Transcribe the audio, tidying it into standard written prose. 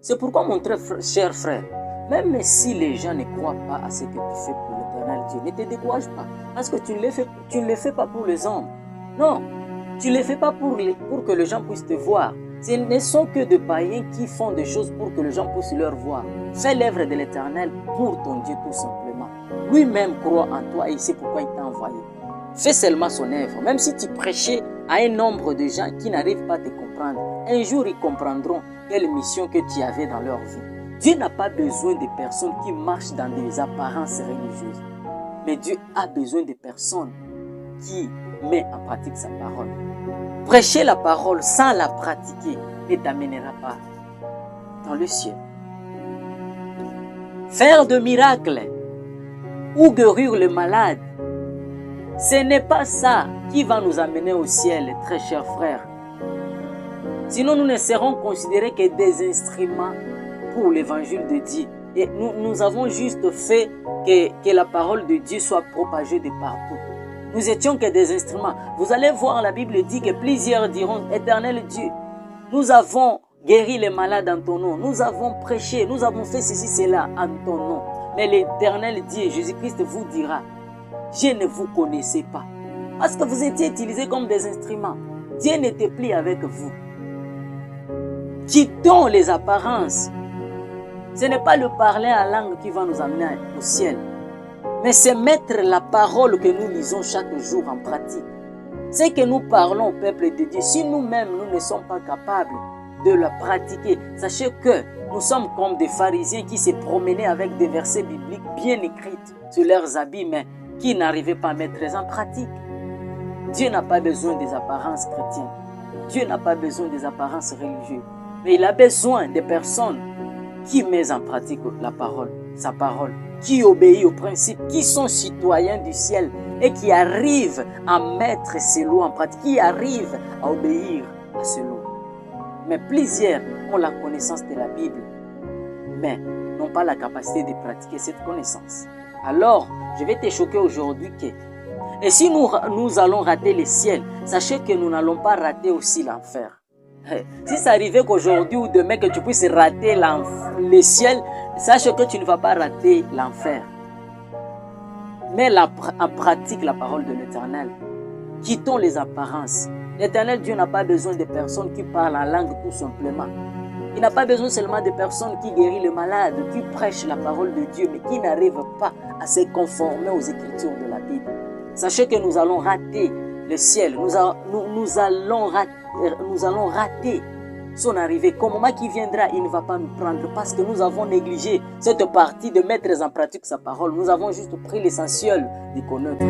C'est pourquoi mon très cher frère, même si les gens ne croient pas à ce que tu fais pour l'Éternel Dieu, ne te décourage pas. Parce que tu ne le fais pas pour les hommes. Non, tu ne le fais pas pour que les gens puissent te voir. Ce ne sont que des païens qui font des choses pour que les gens puissent leur voir. Fais l'œuvre de l'Éternel pour ton Dieu tout simplement. Lui-même croit en toi et c'est pourquoi il t'a envoyé. Fais seulement son œuvre. Même si tu prêchais à un nombre de gens qui n'arrivent pas à te comprendre, un jour ils comprendront quelle mission que tu avais dans leur vie. Dieu n'a pas besoin de personnes qui marchent dans des apparences religieuses. Mais Dieu a besoin de personnes qui mettent en pratique sa parole. Prêcher la parole sans la pratiquer ne t'amènera pas dans le ciel. Faire de miracles ou guérir le malade, ce n'est pas ça qui va nous amener au ciel, très chers frères. Sinon, nous ne serons considérés que des instruments pour l'évangile de Dieu. Et nous avons juste fait que la parole de Dieu soit propagée de partout. Nous étions que des instruments. Vous allez voir, la Bible dit que plusieurs diront, Éternel Dieu, nous avons guéri les malades en ton nom, nous avons prêché, nous avons fait ceci, cela en ton nom. Mais l'Éternel Dieu, Jésus-Christ vous dira, je ne vous connaissais pas. Parce que vous étiez utilisés comme des instruments. Dieu n'était plus avec vous. Quittons les apparences. Ce n'est pas le parler en langue qui va nous amener au ciel. Mais c'est mettre la parole que nous lisons chaque jour en pratique. C'est que nous parlons au peuple de Dieu. Si nous-mêmes, nous ne sommes pas capables de la pratiquer, sachez que nous sommes comme des pharisiens qui se promenaient avec des versets bibliques bien écrits sur leurs habits, mais qui n'arrivaient pas à mettre en pratique. Dieu n'a pas besoin des apparences chrétiennes. Dieu n'a pas besoin des apparences religieuses. Mais il a besoin des personnes qui mettent en pratique la parole, sa parole, qui obéissent aux principes, qui sont citoyens du ciel et qui arrivent à mettre ces lois en pratique, qui arrivent à obéir à ces lois. Mais plusieurs ont la connaissance de la Bible, mais n'ont pas la capacité de pratiquer cette connaissance. Alors, je vais te choquer aujourd'hui que, et si nous allons rater le ciel, sachez que nous n'allons pas rater aussi l'enfer. Si ça arrivait qu'aujourd'hui ou demain que tu puisses rater le ciel, sache que tu ne vas pas rater l'enfer. Mais en pratique la parole de l'Éternel. Quittons les apparences. L'Éternel Dieu n'a pas besoin de personnes qui parlent en langue tout simplement. Il n'a pas besoin seulement de personnes qui guérissent les malades, qui prêchent la parole de Dieu, mais qui n'arrivent pas à se conformer aux Écritures de la Bible. Sachez que nous allons rater le ciel. Nous allons rater son arrivée. Qu'au moment qui viendra, il ne va pas nous prendre parce que nous avons négligé cette partie de mettre en pratique sa parole. Nous avons juste pris l'essentiel de connaître.